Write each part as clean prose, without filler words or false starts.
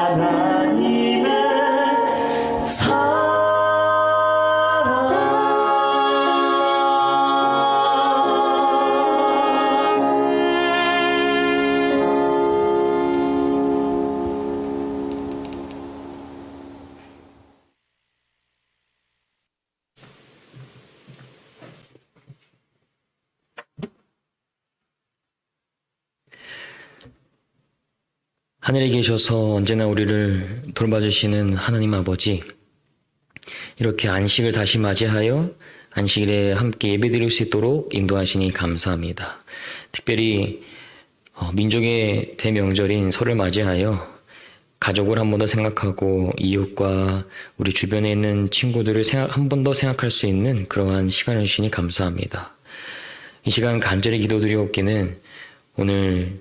하나님의 하늘에 계셔서 언제나 우리를 돌봐주시는 하나님 아버지, 이렇게 안식을 다시 맞이하여 안식일에 함께 예배드릴 수 있도록 인도하시니 감사합니다. 특별히 민족의 대명절인 설을 맞이하여 가족을 한 번 더 생각하고 이웃과 우리 주변에 있는 친구들을 한 번 더 생각할 수 있는 그러한 시간을 주시니 감사합니다. 이 시간 간절히 기도드리옵기는 오늘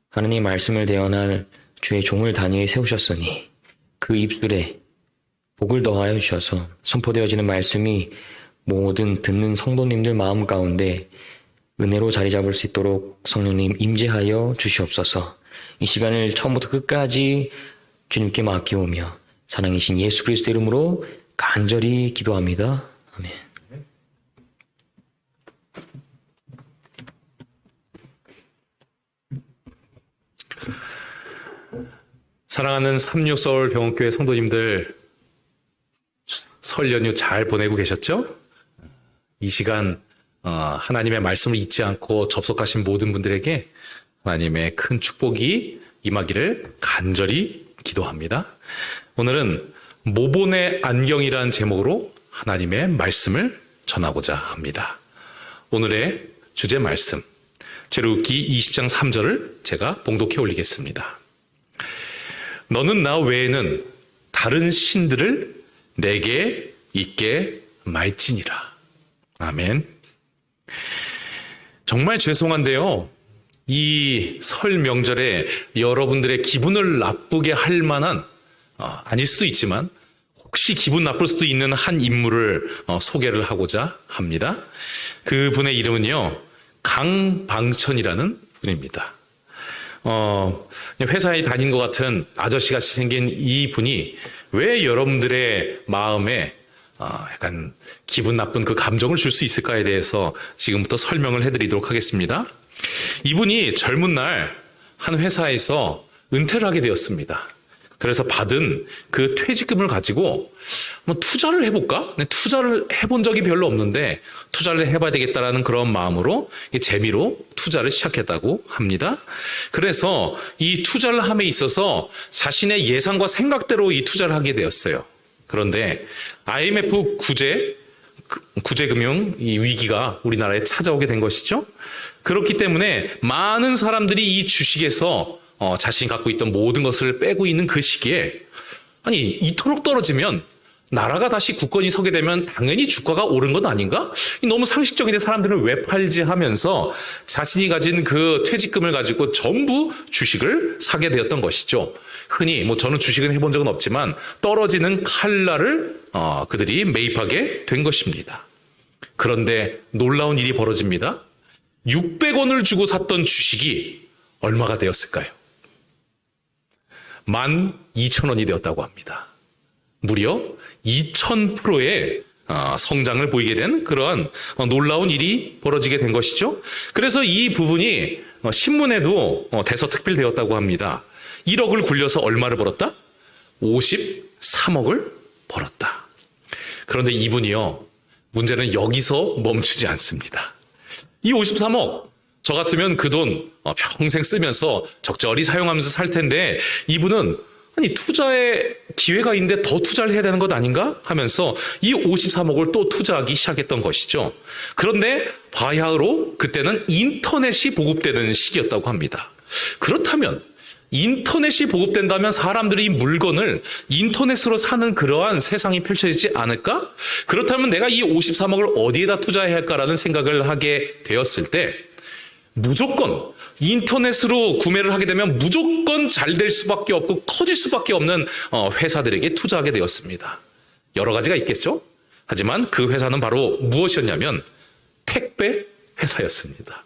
하나님 말씀을 대언할 주의 종을 단위에 세우셨으니 그 입술에 복을 더하여 주셔서 선포되어지는 말씀이 모든 듣는 성도님들 마음 가운데 은혜로 자리 잡을 수 있도록 성령님 임재하여 주시옵소서. 이 시간을 처음부터 끝까지 주님께 맡기오며 사랑이신 예수 그리스도 이름으로 간절히 기도합니다. 아멘. 사랑하는 36서울 병원교회 성도님들, 설 연휴 잘 보내고 계셨죠? 이 시간 하나님의 말씀을 잊지 않고 접속하신 모든 분들에게 하나님의 큰 축복이 임하기를 간절히 기도합니다. 오늘은 모본의 안경이라는 제목으로 하나님의 말씀을 전하고자 합니다. 오늘의 주제 말씀, 출애굽기 20장 3절을 제가 봉독해 올리겠습니다. 너는 나 외에는 다른 신들을 내게 있게 말지니라. 아멘. 정말 죄송한데요, 이 설 명절에 여러분들의 기분을 나쁘게 할 만한, 아닐 수도 있지만 혹시 기분 나쁠 수도 있는 한 인물을 소개를 하고자 합니다. 그분의 이름은요, 강방천이라는 분입니다. 회사에 다닌 것 같은 아저씨같이 생긴 이 분이 왜 여러분들의 마음에 약간 기분 나쁜 그 감정을 줄 수 있을까에 대해서 지금부터 설명을 해드리도록 하겠습니다. 이분이 젊은 날 한 회사에서 은퇴를 하게 되었습니다. 그래서 받은 그 퇴직금을 가지고 투자를 해볼까? 투자를 해본 적이 별로 없는데 투자를 해봐야 되겠다라는 그런 마음으로 재미로 투자를 시작했다고 합니다. 그래서 이 투자를 함에 있어서 자신의 예상과 생각대로 이 투자를 하게 되었어요. 그런데 IMF 구제금융 이 위기가 우리나라에 찾아오게 된 것이죠. 그렇기 때문에 많은 사람들이 이 주식에서 자신이 갖고 있던 모든 것을 빼고 있는 그 시기에, 아니 이토록 떨어지면 나라가 다시 굳건히 서게 되면 당연히 주가가 오른 것 아닌가? 너무 상식적인데 사람들은 왜 팔지 하면서 자신이 가진 그 퇴직금을 가지고 전부 주식을 사게 되었던 것이죠. 흔히 저는 주식은 해본 적은 없지만 떨어지는 칼날을 그들이 매입하게 된 것입니다. 그런데 놀라운 일이 벌어집니다. 600원을 주고 샀던 주식이 얼마가 되었을까요? 12,000원이 되었다고 합니다. 무려 2000%의 성장을 보이게 된 그러한 놀라운 일이 벌어지게 된 것이죠. 그래서 이 부분이 신문에도 대서특필되었다고 합니다. 1억을 굴려서 얼마를 벌었다? 53억을 벌었다. 그런데 이분이요, 문제는 여기서 멈추지 않습니다. 이 53억, 저 같으면 그 돈 평생 쓰면서 적절히 사용하면서 살 텐데 이분은 아니 투자의 기회가 있는데 더 투자를 해야 되는 것 아닌가 하면서 이 53억을 또 투자하기 시작했던 것이죠. 그런데 바야흐로 그때는 인터넷이 보급되는 시기였다고 합니다. 그렇다면 인터넷이 보급된다면 사람들이 물건을 인터넷으로 사는 그러한 세상이 펼쳐지지 않을까? 그렇다면 내가 이 53억을 어디에다 투자해야 할까라는 생각을 하게 되었을 때 무조건 인터넷으로 구매를 하게 되면 무조건 잘 될 수밖에 없고 커질 수밖에 없는 회사들에게 투자하게 되었습니다. 여러 가지가 있겠죠? 하지만 그 회사는 바로 무엇이었냐면 택배 회사였습니다.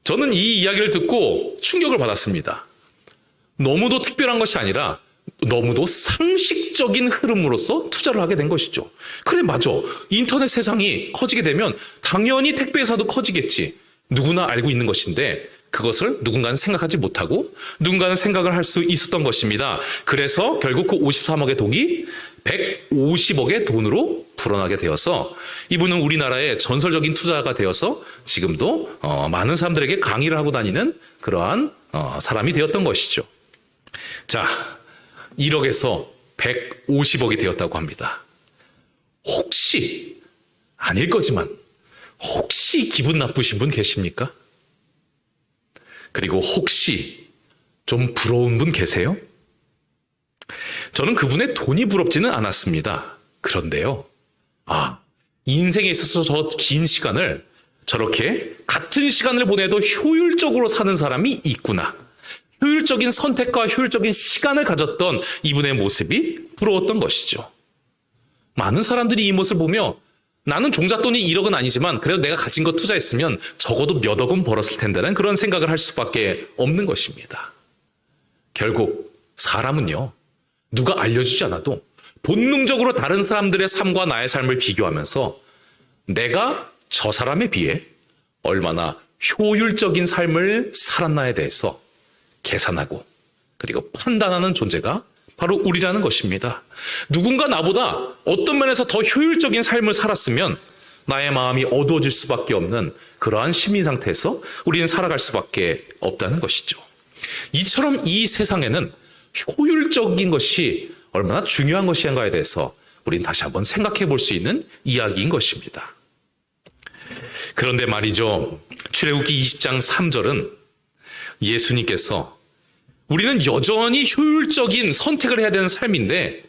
저는 이 이야기를 듣고 충격을 받았습니다. 너무도 특별한 것이 아니라 너무도 상식적인 흐름으로서 투자를 하게 된 것이죠. 그래, 맞아. 인터넷 세상이 커지게 되면 당연히 택배회사도 커지겠지. 누구나 알고 있는 것인데 그것을 누군가는 생각하지 못하고 누군가는 생각을 할 수 있었던 것입니다. 그래서 결국 그 53억의 독이 150억의 돈으로 불어나게 되어서 이분은 우리나라의 전설적인 투자가 되어서 지금도 많은 사람들에게 강의를 하고 다니는 그러한 사람이 되었던 것이죠. 자, 1억에서 150억이 되었다고 합니다. 혹시 아닐 거지만 혹시 기분 나쁘신 분 계십니까? 그리고 혹시 좀 부러운 분 계세요? 저는 그분의 돈이 부럽지는 않았습니다. 그런데요, 인생에 있어서 저 긴 시간을 저렇게 같은 시간을 보내도 효율적으로 사는 사람이 있구나. 효율적인 선택과 효율적인 시간을 가졌던 이분의 모습이 부러웠던 것이죠. 많은 사람들이 이 모습을 보며 나는 종잣돈이 1억은 아니지만 그래도 내가 가진 거 투자했으면 적어도 몇 억은 벌었을 텐데는 그런 생각을 할 수밖에 없는 것입니다. 결국 사람은요, 누가 알려주지 않아도 본능적으로 다른 사람들의 삶과 나의 삶을 비교하면서 내가 저 사람에 비해 얼마나 효율적인 삶을 살았나에 대해서 계산하고 그리고 판단하는 존재가 바로 우리라는 것입니다. 누군가 나보다 어떤 면에서 더 효율적인 삶을 살았으면 나의 마음이 어두워질 수밖에 없는 그러한 심리 상태에서 우리는 살아갈 수밖에 없다는 것이죠. 이처럼 이 세상에는 효율적인 것이 얼마나 중요한 것인가에 대해서 우리는 다시 한번 생각해 볼 수 있는 이야기인 것입니다. 그런데 말이죠, 출애굽기 20장 3절은 예수님께서 우리는 여전히 효율적인 선택을 해야 되는 삶인데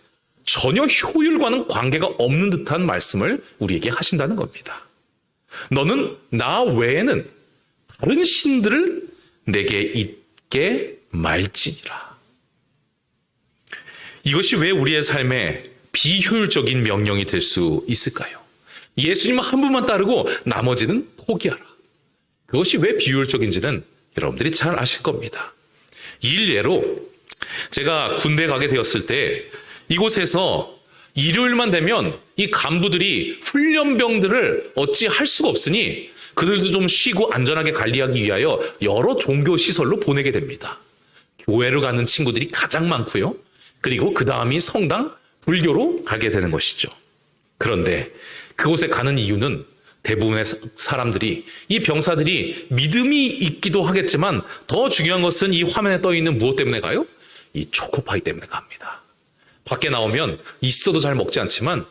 전혀 효율과는 관계가 없는 듯한 말씀을 우리에게 하신다는 겁니다. 너는 나 외에는 다른 신들을 내게 있게 말지니라. 이것이 왜 우리의 삶에 비효율적인 명령이 될 수 있을까요? 예수님 한 분만 따르고 나머지는 포기하라. 그것이 왜 비효율적인지는 여러분들이 잘 아실 겁니다. 일례로 제가 군대 가게 되었을 때 이곳에서 일요일만 되면 이 간부들이 훈련병들을 어찌 할 수가 없으니 그들도 좀 쉬고 안전하게 관리하기 위하여 여러 종교 시설로 보내게 됩니다. 교회로 가는 친구들이 가장 많고요. 그리고 그 다음이 성당, 불교로 가게 되는 것이죠. 그런데 그곳에 가는 이유는 대부분의 사람들이, 이 병사들이 믿음이 있기도 하겠지만 더 중요한 것은 이 화면에 떠 있는 무엇 때문에 가요? 이 초코파이 때문에 갑니다. 밖에 나오면 있어도 잘 먹지 않지만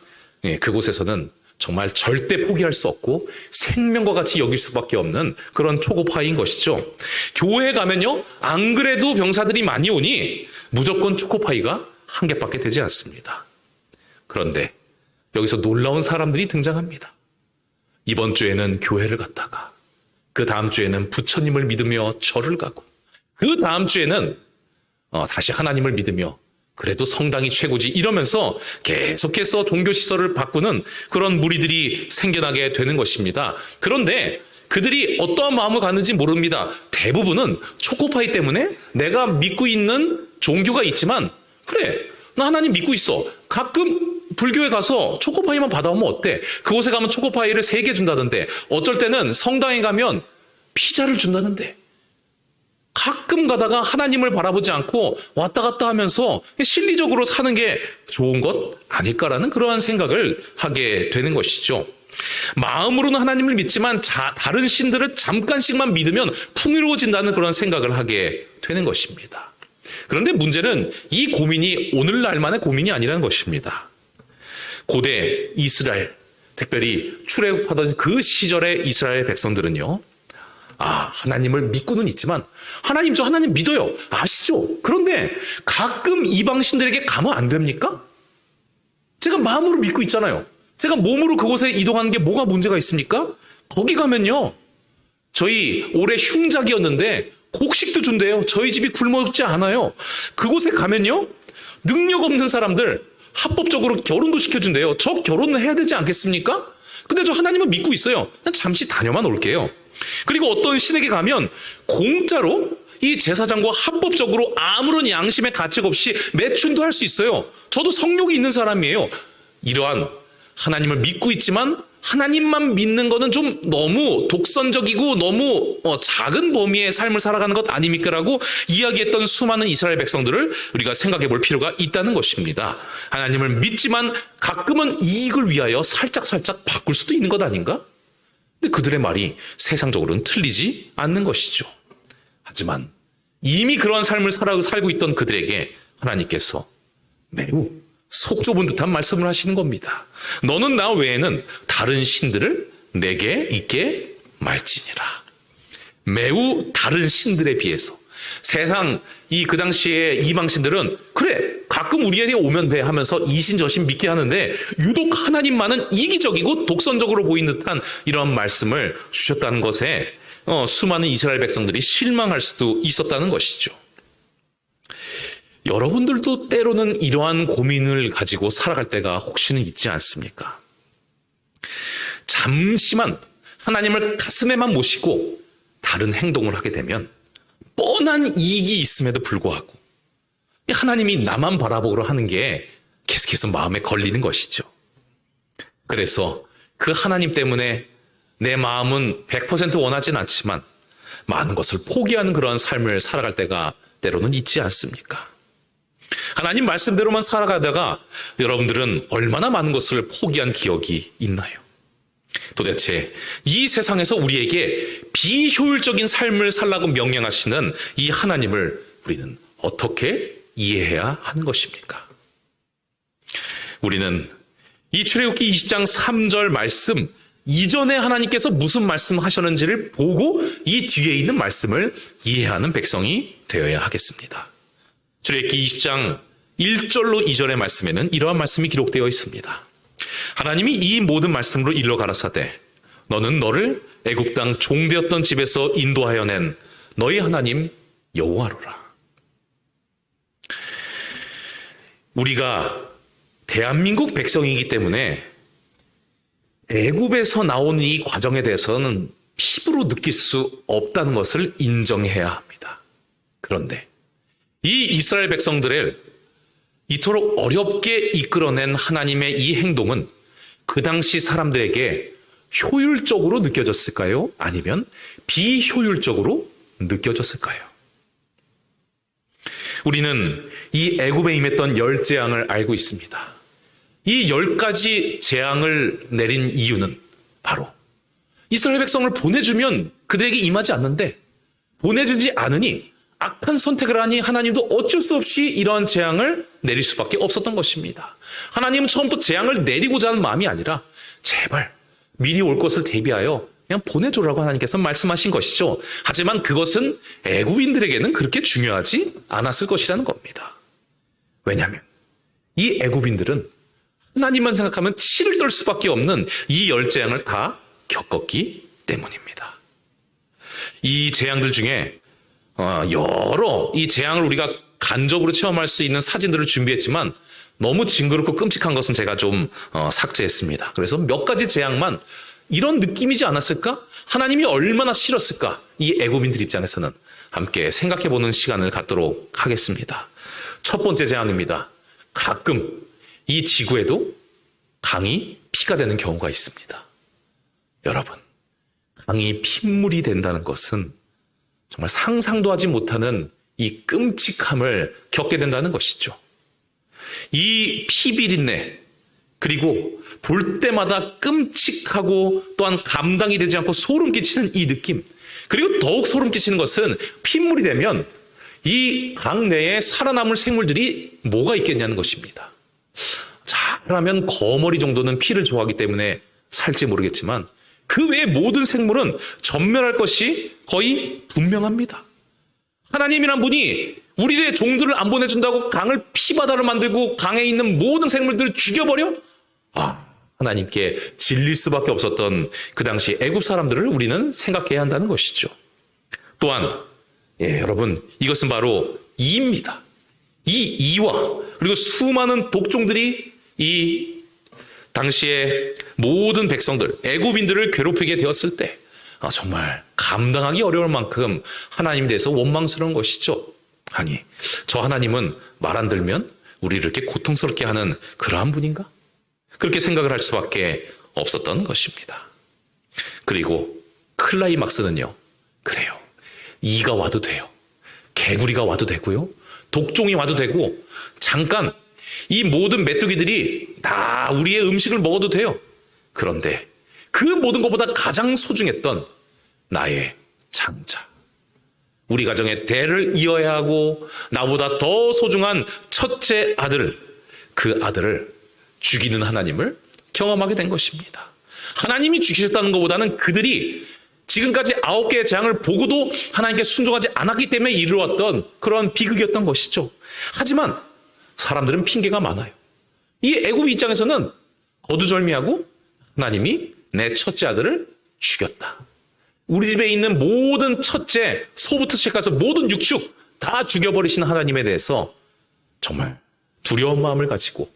그곳에서는 정말 절대 포기할 수 없고 생명과 같이 여길 수밖에 없는 그런 초코파이인 것이죠. 교회에 가면요, 안 그래도 병사들이 많이 오니 무조건 초코파이가 한 개밖에 되지 않습니다. 그런데 여기서 놀라운 사람들이 등장합니다. 이번 주에는 교회를 갔다가 그 다음 주에는 부처님을 믿으며 절을 가고 그 다음 주에는 다시 하나님을 믿으며 그래도 성당이 최고지 이러면서 계속해서 종교시설을 바꾸는 그런 무리들이 생겨나게 되는 것입니다. 그런데 그들이 어떠한 마음을 갖는지 모릅니다. 대부분은 초코파이 때문에 내가 믿고 있는 종교가 있지만 그래, 나 하나님 믿고 있어. 가끔 불교에 가서 초코파이만 받아오면 어때? 그곳에 가면 초코파이를 3개 준다던데 어쩔 때는 성당에 가면 피자를 준다던데 가끔 가다가 하나님을 바라보지 않고 왔다 갔다 하면서 실리적으로 사는 게 좋은 것 아닐까라는 그러한 생각을 하게 되는 것이죠. 마음으로는 하나님을 믿지만 다른 신들을 잠깐씩만 믿으면 풍요로워진다는 그런 생각을 하게 되는 것입니다. 그런데 문제는 이 고민이 오늘날만의 고민이 아니라는 것입니다. 고대 이스라엘, 특별히 출애굽하던 그 시절의 이스라엘 백성들은요, 하나님을 믿고는 있지만 하나님, 저 하나님 믿어요. 아시죠? 그런데 가끔 이방 신들에게 가면 안 됩니까? 제가 마음으로 믿고 있잖아요. 제가 몸으로 그곳에 이동하는 게 뭐가 문제가 있습니까? 거기 가면요, 저희 올해 흉작이었는데 곡식도 준대요. 저희 집이 굶어 죽지 않아요. 그곳에 가면요, 능력 없는 사람들 합법적으로 결혼도 시켜준대요. 저 결혼은 해야 되지 않겠습니까? 근데 저 하나님은 믿고 있어요. 난 잠시 다녀만 올게요. 그리고 어떤 신에게 가면 공짜로 이 제사장과 합법적으로 아무런 양심의 가책 없이 매춘도 할 수 있어요. 저도 성욕이 있는 사람이에요. 이러한 하나님을 믿고 있지만 하나님만 믿는 거는 좀 너무 독선적이고 너무 작은 범위의 삶을 살아가는 것 아닙니까? 라고 이야기했던 수많은 이스라엘 백성들을 우리가 생각해 볼 필요가 있다는 것입니다. 하나님을 믿지만 가끔은 이익을 위하여 살짝 바꿀 수도 있는 것 아닌가? 근데 그들의 말이 세상적으로는 틀리지 않는 것이죠. 하지만 이미 그런 삶을 살고 있던 그들에게 하나님께서 매우 속 좁은 듯한 말씀을 하시는 겁니다. 너는 나 외에는 다른 신들을 내게 있게 말지니라. 매우 다른 신들에 비해서 세상 그 당시에 이방신들은 그래 가끔 우리에게 오면 돼 하면서 이신 저신 믿게 하는데 유독 하나님만은 이기적이고 독선적으로 보이는 듯한 이런 말씀을 주셨다는 것에 수많은 이스라엘 백성들이 실망할 수도 있었다는 것이죠. 여러분들도 때로는 이러한 고민을 가지고 살아갈 때가 혹시는 있지 않습니까? 잠시만 하나님을 가슴에만 모시고 다른 행동을 하게 되면 뻔한 이익이 있음에도 불구하고 하나님이 나만 바라보고 하는 게 계속해서 마음에 걸리는 것이죠. 그래서 그 하나님 때문에 내 마음은 100% 원하진 않지만 많은 것을 포기하는 그런 삶을 살아갈 때가 때로는 있지 않습니까? 하나님 말씀대로만 살아가다가 여러분들은 얼마나 많은 것을 포기한 기억이 있나요? 도대체 이 세상에서 우리에게 비효율적인 삶을 살라고 명령하시는 이 하나님을 우리는 어떻게 이해해야 하는 것입니까? 우리는 이 출애굽기 20장 3절 말씀 이전에 하나님께서 무슨 말씀하셨는지를 보고 이 뒤에 있는 말씀을 이해하는 백성이 되어야 하겠습니다. 출애굽기 20장 1절로 2절의 말씀에는 이러한 말씀이 기록되어 있습니다. 하나님이 이 모든 말씀으로 일러 가라사대 너는 너를 애굽 땅 종되었던 집에서 인도하여 낸 너희 하나님 여호와로라. 우리가 대한민국 백성이기 때문에 애굽에서 나오는 이 과정에 대해서는 피부로 느낄 수 없다는 것을 인정해야 합니다. 그런데 이 이스라엘 백성들을 이토록 어렵게 이끌어낸 하나님의 이 행동은 그 당시 사람들에게 효율적으로 느껴졌을까요? 아니면 비효율적으로 느껴졌을까요? 우리는 이 애굽에 임했던 10재앙을 알고 있습니다. 이 10가지 재앙을 내린 이유는 바로 이스라엘 백성을 보내주면 그들에게 임하지 않는데 보내주지 않으니 악한 선택을 하니 하나님도 어쩔 수 없이 이러한 재앙을 내릴 수밖에 없었던 것입니다. 하나님은 처음부터 재앙을 내리고자 하는 마음이 아니라 제발 미리 올 것을 대비하여 그냥 보내줘라고 하나님께서 말씀하신 것이죠. 하지만 그것은 애굽인들에게는 그렇게 중요하지 않았을 것이라는 겁니다. 왜냐하면 이 애굽인들은 하나님만 생각하면 치를 떨 수밖에 없는 이 10재앙을 다 겪었기 때문입니다. 이 재앙들 중에 여러 이 재앙을 우리가 간접으로 체험할 수 있는 사진들을 준비했지만 너무 징그럽고 끔찍한 것은 제가 좀 삭제했습니다. 그래서 몇 가지 재앙만 이런 느낌이지 않았을까? 하나님이 얼마나 싫었을까? 이 애굽인들 입장에서는 함께 생각해보는 시간을 갖도록 하겠습니다. 첫 번째 재앙입니다. 가끔 이 지구에도 강이 피가 되는 경우가 있습니다. 여러분, 강이 핏물이 된다는 것은 정말 상상도 하지 못하는 이 끔찍함을 겪게 된다는 것이죠. 이 피비린내, 그리고 볼 때마다 끔찍하고 또한 감당이 되지 않고 소름 끼치는 이 느낌, 그리고 더욱 소름 끼치는 것은 핏물이 되면 이 강 내에 살아남을 생물들이 뭐가 있겠냐는 것입니다. 잘하면 거머리 정도는 피를 좋아하기 때문에 살지 모르겠지만 그 외의 모든 생물은 전멸할 것이 거의 분명합니다. 하나님이란 분이 우리의 종들을 안 보내준다고 강을 피바다로 만들고 강에 있는 모든 생물들을 죽여버려? 하나님께 질릴 수밖에 없었던 그 당시 애굽 사람들을 우리는 생각해야 한다는 것이죠. 또한 여러분, 이것은 바로 이입니다. 이 이와 그리고 수많은 독종들이 이 당시에 모든 백성들, 애굽인들을 괴롭히게 되었을 때 정말 감당하기 어려울 만큼 하나님에 대해서 원망스러운 것이죠. 아니, 저 하나님은 말 안 들면 우리를 이렇게 고통스럽게 하는 그러한 분인가? 그렇게 생각을 할 수밖에 없었던 것입니다. 그리고 클라이막스는요. 그래요. 이가 와도 돼요. 개구리가 와도 되고요. 독종이 와도 되고 잠깐 이 모든 메뚜기들이 다 우리의 음식을 먹어도 돼요. 그런데 그 모든 것보다 가장 소중했던 나의 장자. 우리 가정의 대를 이어야 하고 나보다 더 소중한 첫째 아들, 그 아들을 죽이는 하나님을 경험하게 된 것입니다. 하나님이 죽이셨다는 것보다는 그들이 지금까지 9개의 재앙을 보고도 하나님께 순종하지 않았기 때문에 이르렀던 그런 비극이었던 것이죠. 하지만 사람들은 핑계가 많아요. 이 애굽 입장에서는 거두절미하고 하나님이 내 첫째 아들을 죽였다. 우리 집에 있는 모든 첫째, 소부터 시작해서 모든 육축 다 죽여버리신 하나님에 대해서 정말 두려운 마음을 가지고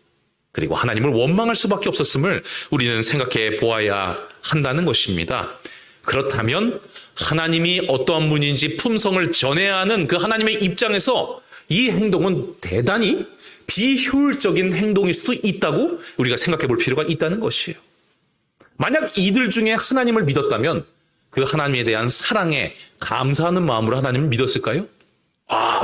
그리고 하나님을 원망할 수밖에 없었음을 우리는 생각해 보아야 한다는 것입니다. 그렇다면 하나님이 어떠한 분인지 품성을 전해야 하는 그 하나님의 입장에서 이 행동은 대단히 비효율적인 행동일 수도 있다고 우리가 생각해 볼 필요가 있다는 것이에요. 만약 이들 중에 하나님을 믿었다면 그 하나님에 대한 사랑에 감사하는 마음으로 하나님을 믿었을까요?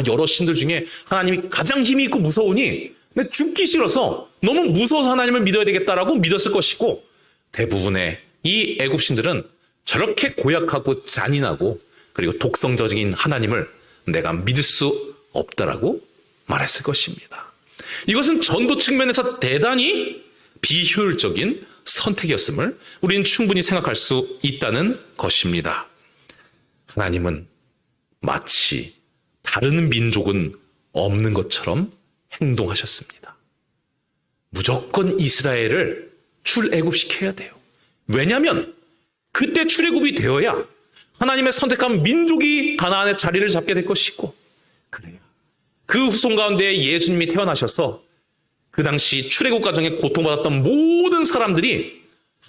여러 신들 중에 하나님이 가장 힘이 있고 무서우니 내 죽기 싫어서 너무 무서워서 하나님을 믿어야 되겠다라고 믿었을 것이고 대부분의 이 애굽 신들은 저렇게 고약하고 잔인하고 그리고 독성적인 하나님을 내가 믿을 수 없다라고 말했을 것입니다. 이것은 전도 측면에서 대단히 비효율적인 선택이었음을 우리는 충분히 생각할 수 있다는 것입니다. 하나님은 마치 다른 민족은 없는 것처럼 행동하셨습니다. 무조건 이스라엘을 출애굽시켜야 돼요. 왜냐하면 그때 출애굽이 되어야 하나님의 선택한 민족이 가나안의 자리를 잡게 될 것이고 그래요. 그 후손 가운데 예수님이 태어나셔서 그 당시 출애굽 과정에 고통받았던 모든 사람들이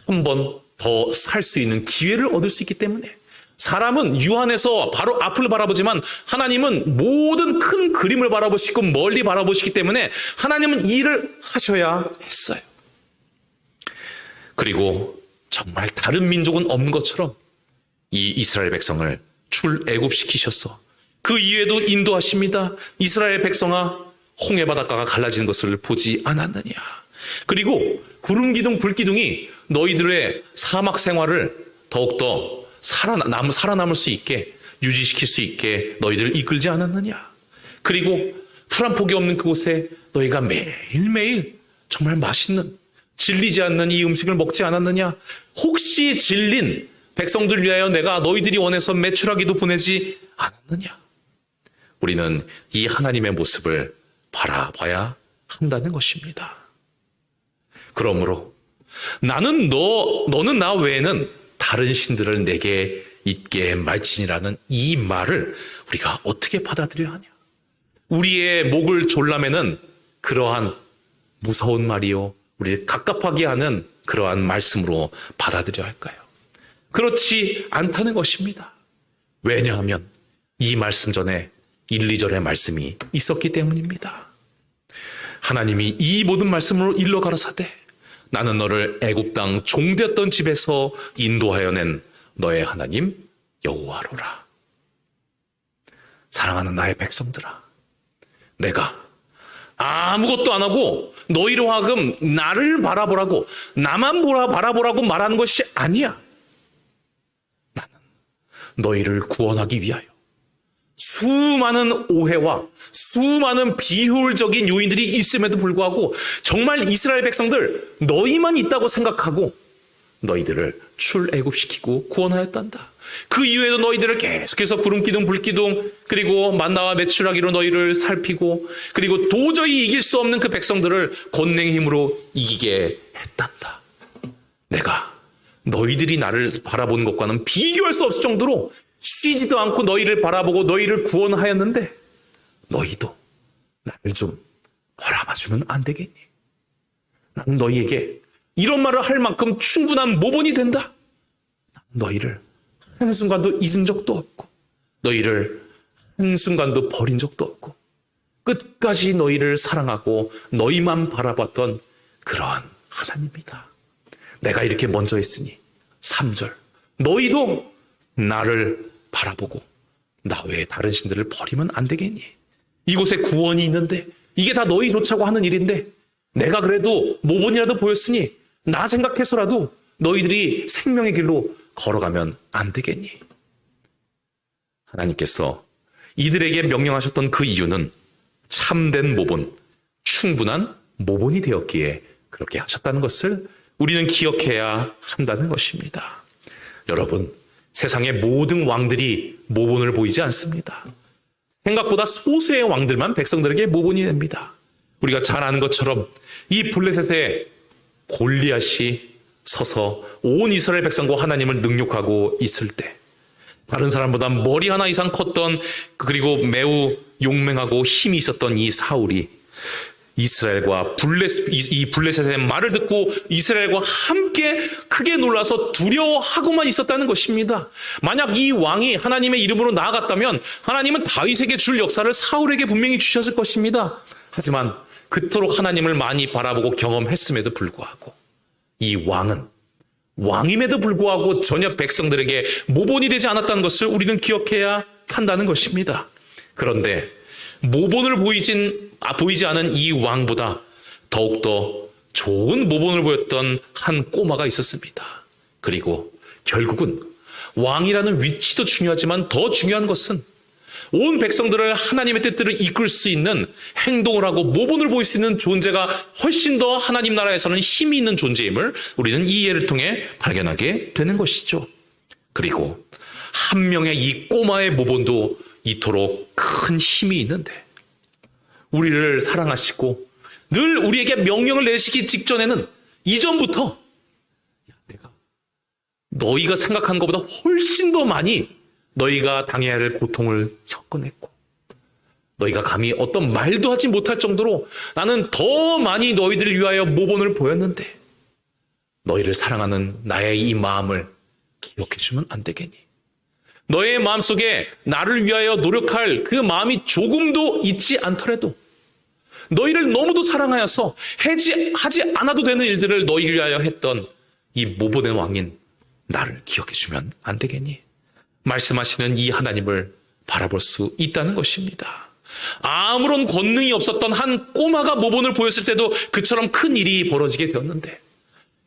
한 번 더 살 수 있는 기회를 얻을 수 있기 때문에 사람은 유한해서 바로 앞을 바라보지만 하나님은 모든 큰 그림을 바라보시고 멀리 바라보시기 때문에 하나님은 이 일을 하셔야 했어요. 그리고 정말 다른 민족은 없는 것처럼 이 이스라엘 백성을 출애굽시키셔서 그 이후에도 인도하십니다. 이스라엘 백성아 홍해 바닷가가 갈라지는 것을 보지 않았느냐. 그리고 구름 기둥 불 기둥이 너희들의 사막 생활을 더욱더 살아남을 수 있게 유지시킬 수 있게 너희들을 이끌지 않았느냐. 그리고 풀 한 폭이 없는 그곳에 너희가 매일매일 정말 맛있는 질리지 않는 이 음식을 먹지 않았느냐. 혹시 질린 백성들 위하여 내가 너희들이 원해서 메추라기도 보내지 않았느냐. 우리는 이 하나님의 모습을 바라봐야 한다는 것입니다. 그러므로 나는 너는 나 외에는 다른 신들을 내게 있게 말지니라는 이 말을 우리가 어떻게 받아들여야 하냐. 우리의 목을 졸라매는 그러한 무서운 말이요 우리를 갑갑하게 하는 그러한 말씀으로 받아들여야 할까요? 그렇지 않다는 것입니다. 왜냐하면 이 말씀 전에 1, 2절의 말씀이 있었기 때문입니다. 하나님이 이 모든 말씀으로 일러 가라사대 나는 너를 애굽 땅 종되었던 집에서 인도하여 낸 너의 하나님 여호와로라. 사랑하는 나의 백성들아, 내가 아무것도 안 하고 너희로 하여금 나를 바라보라고 나만 바라보라고 말하는 것이 아니야. 나는 너희를 구원하기 위하여 수많은 오해와 수많은 비효율적인 요인들이 있음에도 불구하고 정말 이스라엘 백성들 너희만 있다고 생각하고 너희들을 출애굽시키고 구원하였단다. 그 이후에도 너희들을 계속해서 구름기둥 불기둥 그리고 만나와 메추라기로 너희를 살피고 그리고 도저히 이길 수 없는 그 백성들을 권능의 힘으로 이기게 했단다. 내가 너희들이 나를 바라보는 것과는 비교할 수 없을 정도로 쉬지도 않고 너희를 바라보고 너희를 구원하였는데 너희도 나를 좀 바라봐주면 안 되겠니? 나는 너희에게 이런 말을 할 만큼 충분한 모본이 된다. 나는 너희를 한순간도 잊은 적도 없고 너희를 한순간도 버린 적도 없고 끝까지 너희를 사랑하고 너희만 바라봤던 그러한 하나님이다. 내가 이렇게 먼저 했으니 3절 너희도 나를 바라보고 나 외에 다른 신들을 버리면 안 되겠니? 이곳에 구원이 있는데 이게 다 너희 좋자고 하는 일인데 내가 그래도 모본이라도 보였으니 나 생각해서라도 너희들이 생명의 길로 걸어가면 안 되겠니? 하나님께서 이들에게 명령하셨던 그 이유는 참된 모본, 충분한 모본이 되었기에 그렇게 하셨다는 것을 우리는 기억해야 한다는 것입니다. 여러분, 세상의 모든 왕들이 모본을 보이지 않습니다. 생각보다 소수의 왕들만 백성들에게 모본이 됩니다. 우리가 잘 아는 것처럼 이 블레셋의 골리앗이 서서 온 이스라엘 백성과 하나님을 능욕하고 있을 때 다른 사람보다 머리 하나 이상 컸던 그리고 매우 용맹하고 힘이 있었던 이 사울이 이스라엘과 이 블레셋의 말을 듣고 이스라엘과 함께 크게 놀라서 두려워하고만 있었다는 것입니다. 만약 이 왕이 하나님의 이름으로 나아갔다면 하나님은 다윗에게 줄 역사를 사울에게 분명히 주셨을 것입니다. 하지만 그토록 하나님을 많이 바라보고 경험했음에도 불구하고 이 왕은 왕임에도 불구하고 전혀 백성들에게 모본이 되지 않았다는 것을 우리는 기억해야 한다는 것입니다. 그런데 모본을 보이지 않은 이 왕보다 더욱더 좋은 모본을 보였던 한 꼬마가 있었습니다. 그리고 결국은 왕이라는 위치도 중요하지만 더 중요한 것은 온 백성들을 하나님의 뜻대로 이끌 수 있는 행동을 하고 모본을 보일 수 있는 존재가 훨씬 더 하나님 나라에서는 힘이 있는 존재임을 우리는 이 예를 통해 발견하게 되는 것이죠. 그리고 한 명의 이 꼬마의 모본도 이토록 큰 힘이 있는데 우리를 사랑하시고 늘 우리에게 명령을 내리시기 직전에는 이전부터 내가 너희가 생각한 것보다 훨씬 더 많이 너희가 당해야 할 고통을 겪어냈고 너희가 감히 어떤 말도 하지 못할 정도로 나는 더 많이 너희들을 위하여 모본을 보였는데 너희를 사랑하는 나의 이 마음을 기억해주면 안 되겠니? 너의 마음속에 나를 위하여 노력할 그 마음이 조금도 있지 않더라도 너희를 너무도 사랑하여서 하지 않아도 되는 일들을 너희를 위하여 했던 이 모본의 왕인 나를 기억해주면 안 되겠니? 말씀하시는 이 하나님을 바라볼 수 있다는 것입니다. 아무런 권능이 없었던 한 꼬마가 모본을 보였을 때도 그처럼 큰 일이 벌어지게 되었는데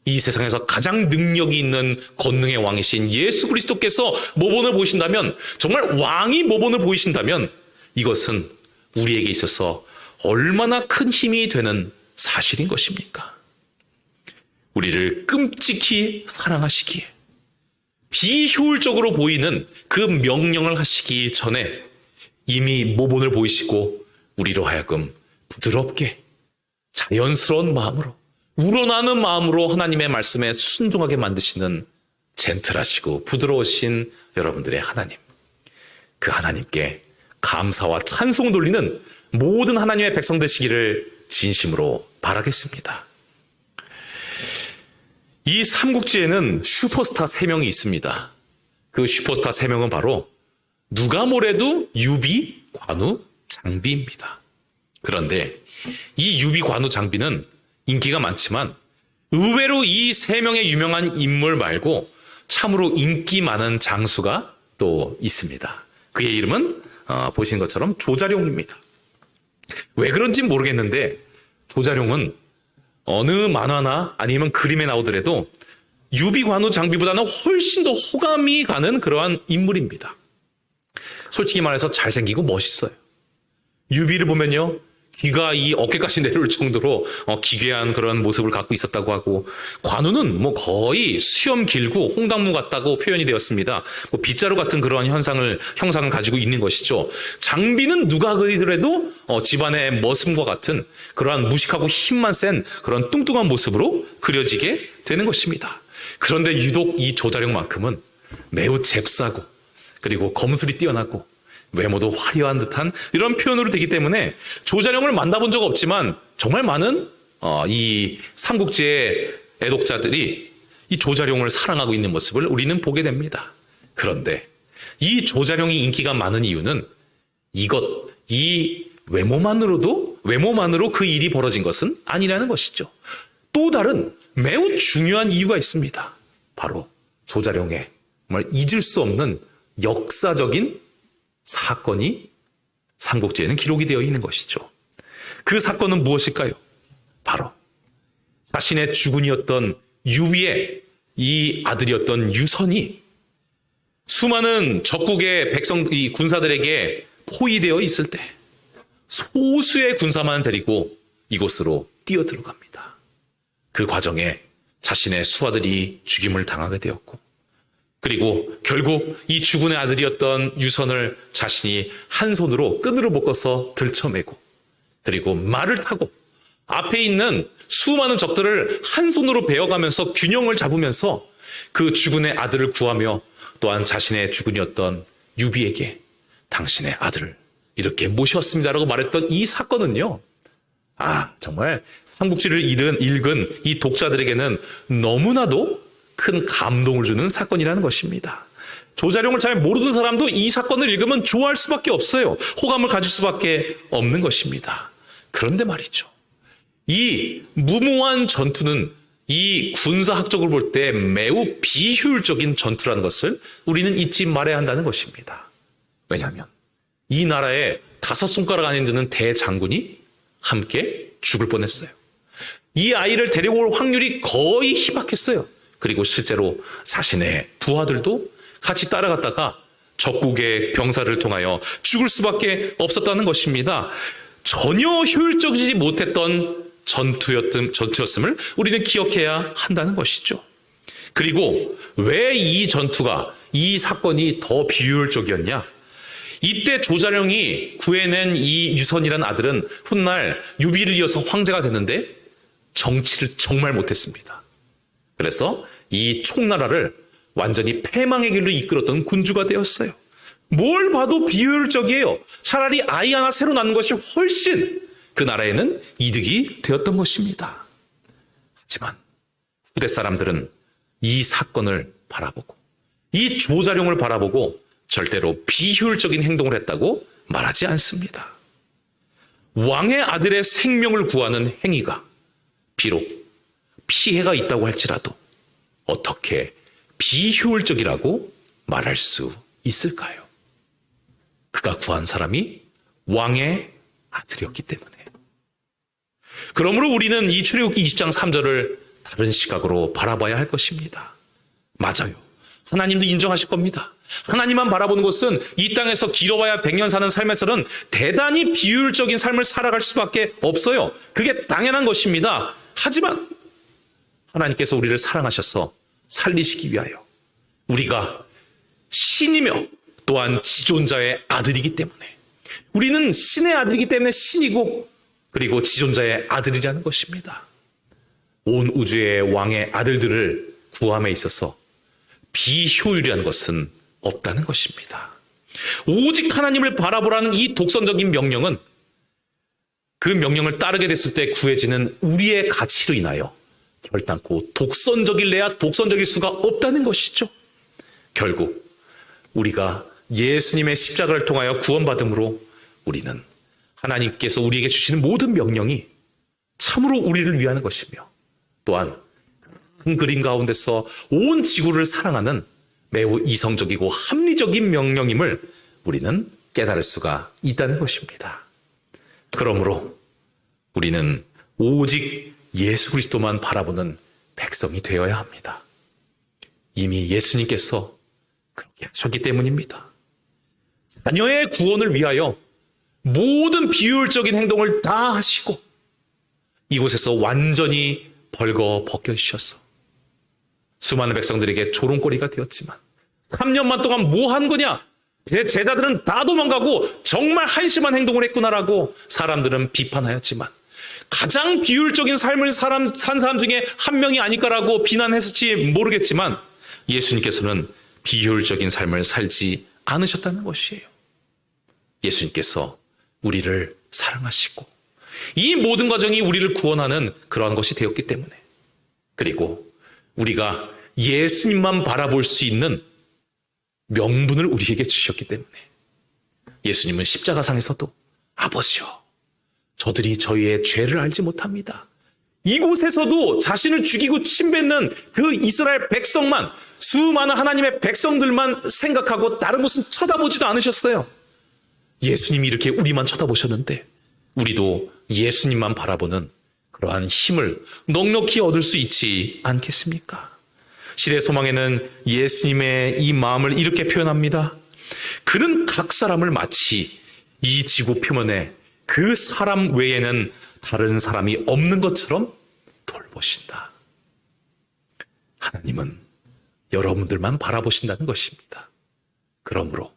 이 세상에서 가장 능력이 있는 권능의 왕이신 예수 그리스도께서 모본을 보이신다면 정말 왕이 모본을 보이신다면 이것은 우리에게 있어서 얼마나 큰 힘이 되는 사실인 것입니까? 우리를 끔찍히 사랑하시기에 비효율적으로 보이는 그 명령을 하시기 전에 이미 모본을 보이시고 우리로 하여금 부드럽게 자연스러운 마음으로 우러나는 마음으로 하나님의 말씀에 순종하게 만드시는 젠틀하시고 부드러우신 여러분들의 하나님, 그 하나님께 감사와 찬송 돌리는 모든 하나님의 백성 되시기를 진심으로 바라겠습니다. 이 삼국지에는 슈퍼스타 3명이 있습니다. 그 슈퍼스타 3명은 바로 누가 뭐래도 유비, 관우, 장비입니다. 그런데 이 유비, 관우, 장비는 인기가 많지만 의외로 이 3명의 유명한 인물 말고 참으로 인기 많은 장수가 또 있습니다. 그의 이름은 보신 것처럼 조자룡입니다. 왜 그런지 모르겠는데 조자룡은 어느 만화나 아니면 그림에 나오더라도 유비, 관우, 장비보다는 훨씬 더 호감이 가는 그러한 인물입니다. 솔직히 말해서 잘생기고 멋있어요. 유비를 보면요, 귀가 이 어깨까지 내려올 정도로 기괴한 그런 모습을 갖고 있었다고 하고, 관우는 뭐 거의 수염 길고 홍당무 같다고 표현이 되었습니다. 뭐 빗자루 같은 그러한 형상을 가지고 있는 것이죠. 장비는 누가 그리더라도 집안의 머슴과 같은 그러한 무식하고 힘만 센 그런 뚱뚱한 모습으로 그려지게 되는 것입니다. 그런데 유독 이 조자룡만큼은 매우 잽싸고 그리고 검술이 뛰어나고 외모도 화려한 듯한 이런 표현으로 되기 때문에 조자룡을 만나본 적 없지만 정말 많은 이 삼국지의 애독자들이 이 조자룡을 사랑하고 있는 모습을 우리는 보게 됩니다. 그런데 이 조자룡이 인기가 많은 이유는 이 외모만으로 그 일이 벌어진 것은 아니라는 것이죠. 또 다른 매우 중요한 이유가 있습니다. 바로 조자룡의 정말 잊을 수 없는 역사적인 사건이 삼국지에는 기록이 되어 있는 것이죠. 그 사건은 무엇일까요? 바로 자신의 주군이었던 유비의 이 아들이었던 유선이 수많은 적국의 이 군사들에게 포위되어 있을 때 소수의 군사만 데리고 이곳으로 뛰어들어갑니다. 그 과정에 자신의 수하들이 죽임을 당하게 되었고, 그리고 결국 이 주군의 아들이었던 유선을 자신이 한 손으로 끈으로 묶어서 들쳐매고, 그리고 말을 타고 앞에 있는 수많은 적들을 한 손으로 베어가면서 균형을 잡으면서 그 주군의 아들을 구하며, 또한 자신의 주군이었던 유비에게 당신의 아들을 이렇게 모셨습니다라고 말했던 이 사건은요, 정말 삼국지를 읽은 이 독자들에게는 너무나도 큰 감동을 주는 사건이라는 것입니다. 조자룡을 잘 모르는 사람도 이 사건을 읽으면 좋아할 수밖에 없어요. 호감을 가질 수밖에 없는 것입니다. 그런데 말이죠, 이 무모한 전투는 이 군사학적으로 볼 때 매우 비효율적인 전투라는 것을 우리는 잊지 말아야 한다는 것입니다. 왜냐하면 이 나라에 5손가락 안에 드는 대장군이 함께 죽을 뻔했어요. 이 아이를 데려올 확률이 거의 희박했어요. 그리고 실제로 자신의 부하들도 같이 따라갔다가 적국의 병사를 통하여 죽을 수밖에 없었다는 것입니다. 전혀 효율적이지 못했던 전투였음을 우리는 기억해야 한다는 것이죠. 그리고 왜 이 사건이 더 비효율적이었냐? 이때 조자룡이 구해낸 이 유선이라는 아들은 훗날 유비를 이어서 황제가 됐는데 정치를 정말 못했습니다. 그래서 이 총나라를 완전히 패망의 길로 이끌었던 군주가 되었어요. 뭘 봐도 비효율적이에요. 차라리 아이 하나 새로 낳는 것이 훨씬 그 나라에는 이득이 되었던 것입니다. 하지만 후대 사람들은 이 사건을 바라보고, 이 조자룡을 바라보고 절대로 비효율적인 행동을 했다고 말하지 않습니다. 왕의 아들의 생명을 구하는 행위가 비록 피해가 있다고 할지라도 어떻게 비효율적이라고 말할 수 있을까요? 그가 구한 사람이 왕의 아들이었기 때문에. 그러므로 우리는 이 출애굽기 20장 3절을 다른 시각으로 바라봐야 할 것입니다. 맞아요. 하나님도 인정하실 겁니다. 하나님만 바라보는 것은 이 땅에서 길어봐야 100년 사는 삶에서는 대단히 비효율적인 삶을 살아갈 수밖에 없어요. 그게 당연한 것입니다. 하지만 하나님께서 우리를 사랑하셔서 살리시기 위하여 우리가 신이며 또한 지존자의 아들이기 때문에, 우리는 신의 아들이기 때문에 신이고 그리고 지존자의 아들이라는 것입니다. 온 우주의 왕의 아들들을 구함에 있어서 비효율이라는 것은 없다는 것입니다. 오직 하나님을 바라보라는 이 독선적인 명령은 그 명령을 따르게 됐을 때 구해지는 우리의 가치로 인하여 결단코 독선적일래야 독선적일 수가 없다는 것이죠. 결국 우리가 예수님의 십자가를 통하여 구원받음으로 우리는 하나님께서 우리에게 주시는 모든 명령이 참으로 우리를 위하는 것이며, 또한 큰 그림 가운데서 온 지구를 사랑하는 매우 이성적이고 합리적인 명령임을 우리는 깨달을 수가 있다는 것입니다. 그러므로 우리는 오직 예수 그리스도만 바라보는 백성이 되어야 합니다. 이미 예수님께서 그렇게 하셨기 때문입니다. 자녀의 구원을 위하여 모든 비효율적인 행동을 다 하시고 이곳에서 완전히 벌거벗겨 주셔서 수많은 백성들에게 조롱거리가 되었지만 3년만 동안 뭐 한 거냐? 제자들은 다 도망가고 정말 한심한 행동을 했구나라고 사람들은 비판하였지만, 가장 비효율적인 삶을 산 사람 중에 한 명이 아닐까라고 비난했을지 모르겠지만 예수님께서는 비효율적인 삶을 살지 않으셨다는 것이에요. 예수님께서 우리를 사랑하시고 이 모든 과정이 우리를 구원하는 그러한 것이 되었기 때문에, 그리고 우리가 예수님만 바라볼 수 있는 명분을 우리에게 주셨기 때문에 예수님은 십자가상에서도 아버지여, 저들이 저희의 죄를 알지 못합니다. 이곳에서도 자신을 죽이고 침뱉는 그 이스라엘 백성만, 수많은 하나님의 백성들만 생각하고 다른 곳은 쳐다보지도 않으셨어요. 예수님이 이렇게 우리만 쳐다보셨는데 우리도 예수님만 바라보는 그러한 힘을 넉넉히 얻을 수 있지 않겠습니까? 시대 소망에는 예수님의 이 마음을 이렇게 표현합니다. 그는 각 사람을 마치 이 지구 표면에 그 사람 외에는 다른 사람이 없는 것처럼 돌보신다. 하나님은 여러분들만 바라보신다는 것입니다. 그러므로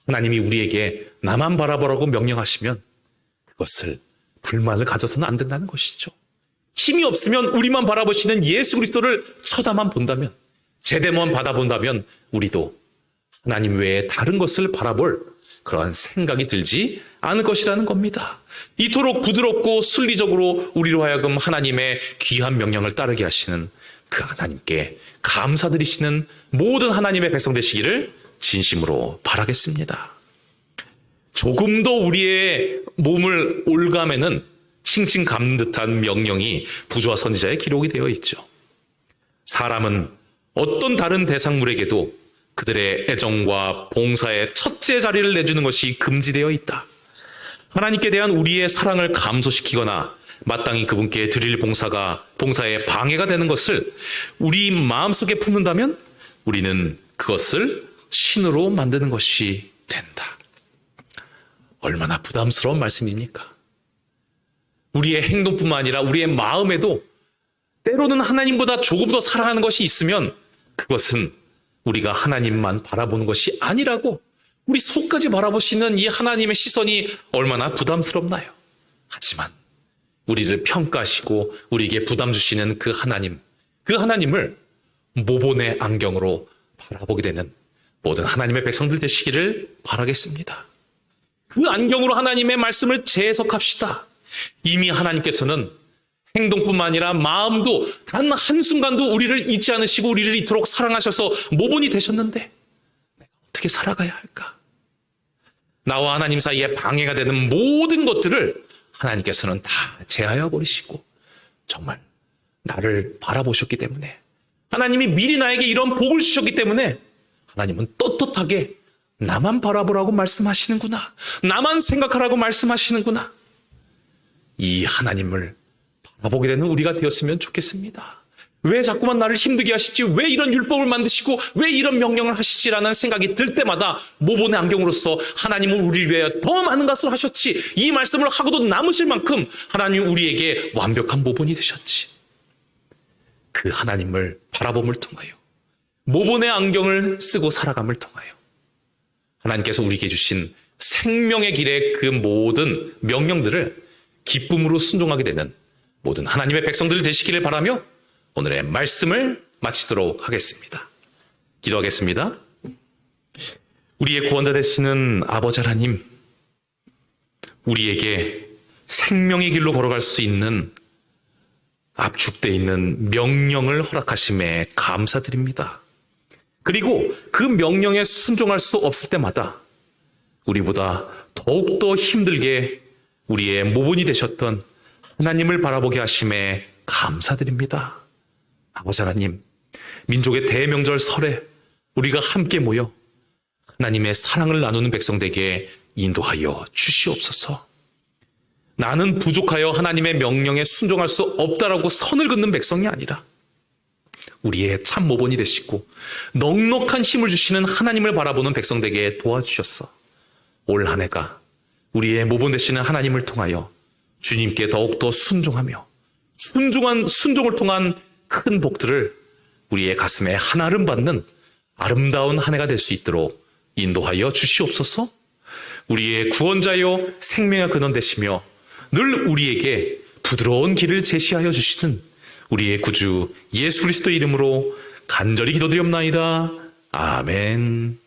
하나님이 우리에게 나만 바라보라고 명령하시면 그것을 불만을 가져서는 안 된다는 것이죠. 힘이 없으면 우리만 바라보시는 예수 그리스도를 쳐다만 본다면, 제대만 받아본다면 우리도 하나님 외에 다른 것을 바라볼 그러한 생각이 들지 않을 것이라는 겁니다. 이토록 부드럽고 순리적으로 우리로 하여금 하나님의 귀한 명령을 따르게 하시는 그 하나님께 감사드리시는 모든 하나님의 백성 되시기를 진심으로 바라겠습니다. 조금 더 우리의 몸을 올가매는 칭칭 감는 듯한 명령이 부조와 선지자의 기록이 되어 있죠. 사람은 어떤 다른 대상물에게도 그들의 애정과 봉사의 첫째 자리를 내주는 것이 금지되어 있다. 하나님께 대한 우리의 사랑을 감소시키거나 마땅히 그분께 드릴 봉사에 방해가 되는 것을 우리 마음속에 품는다면 우리는 그것을 신으로 만드는 것이 된다. 얼마나 부담스러운 말씀입니까? 우리의 행동뿐만 아니라 우리의 마음에도 때로는 하나님보다 조금 더 사랑하는 것이 있으면 그것은 우리가 하나님만 바라보는 것이 아니라고 우리 속까지 바라보시는 이 하나님의 시선이 얼마나 부담스럽나요? 하지만 우리를 평가하시고 우리에게 부담 주시는 그 하나님을 모본의 안경으로 바라보게 되는 모든 하나님의 백성들 되시기를 바라겠습니다. 그 안경으로 하나님의 말씀을 재해석합시다. 이미 하나님께서는 행동뿐만 아니라 마음도 단 한순간도 우리를 잊지 않으시고 우리를 이토록 사랑하셔서 모본이 되셨는데 내가 어떻게 살아가야 할까? 나와 하나님 사이에 방해가 되는 모든 것들을 하나님께서는 다 제하여 버리시고 정말 나를 바라보셨기 때문에, 하나님이 미리 나에게 이런 복을 주셨기 때문에 하나님은 떳떳하게 나만 바라보라고 말씀하시는구나, 나만 생각하라고 말씀하시는구나, 이 하나님을 바라보게 되는 우리가 되었으면 좋겠습니다. 왜 자꾸만 나를 힘들게 하시지? 왜 이런 율법을 만드시고 왜 이런 명령을 하시지라는 생각이 들 때마다 모본의 안경으로서 하나님은 우리를 위해 더 많은 것을 하셨지, 이 말씀을 하고도 남으실 만큼 하나님은 우리에게 완벽한 모본이 되셨지. 그 하나님을 바라봄을 통하여 모본의 안경을 쓰고 살아감을 통하여 하나님께서 우리에게 주신 생명의 길의 그 모든 명령들을 기쁨으로 순종하게 되는 모든 하나님의 백성들 되시기를 바라며 오늘의 말씀을 마치도록 하겠습니다. 기도하겠습니다. 우리의 구원자 되시는 아버지 하나님, 우리에게 생명의 길로 걸어갈 수 있는 압축되어 있는 명령을 허락하심에 감사드립니다. 그리고 그 명령에 순종할 수 없을 때마다 우리보다 더욱더 힘들게 우리의 모본이 되셨던 하나님을 바라보게 하심에 감사드립니다. 아버지 하나님, 민족의 대명절 설에 우리가 함께 모여 하나님의 사랑을 나누는 백성되게 인도하여 주시옵소서. 나는 부족하여 하나님의 명령에 순종할 수 없다라고 선을 긋는 백성이 아니라 우리의 참 모본이 되시고 넉넉한 힘을 주시는 하나님을 바라보는 백성되게 도와주셨어. 올 한 해가 우리의 모본 되시는 하나님을 통하여 주님께 더욱더 순종하며 순종을 통한 큰 복들을 우리의 가슴에 한아름 받는 아름다운 한 해가 될 수 있도록 인도하여 주시옵소서. 우리의 구원자요 생명의 근원 되시며 늘 우리에게 부드러운 길을 제시하여 주시는 우리의 구주 예수 그리스도 이름으로 간절히 기도드리옵나이다. 아멘.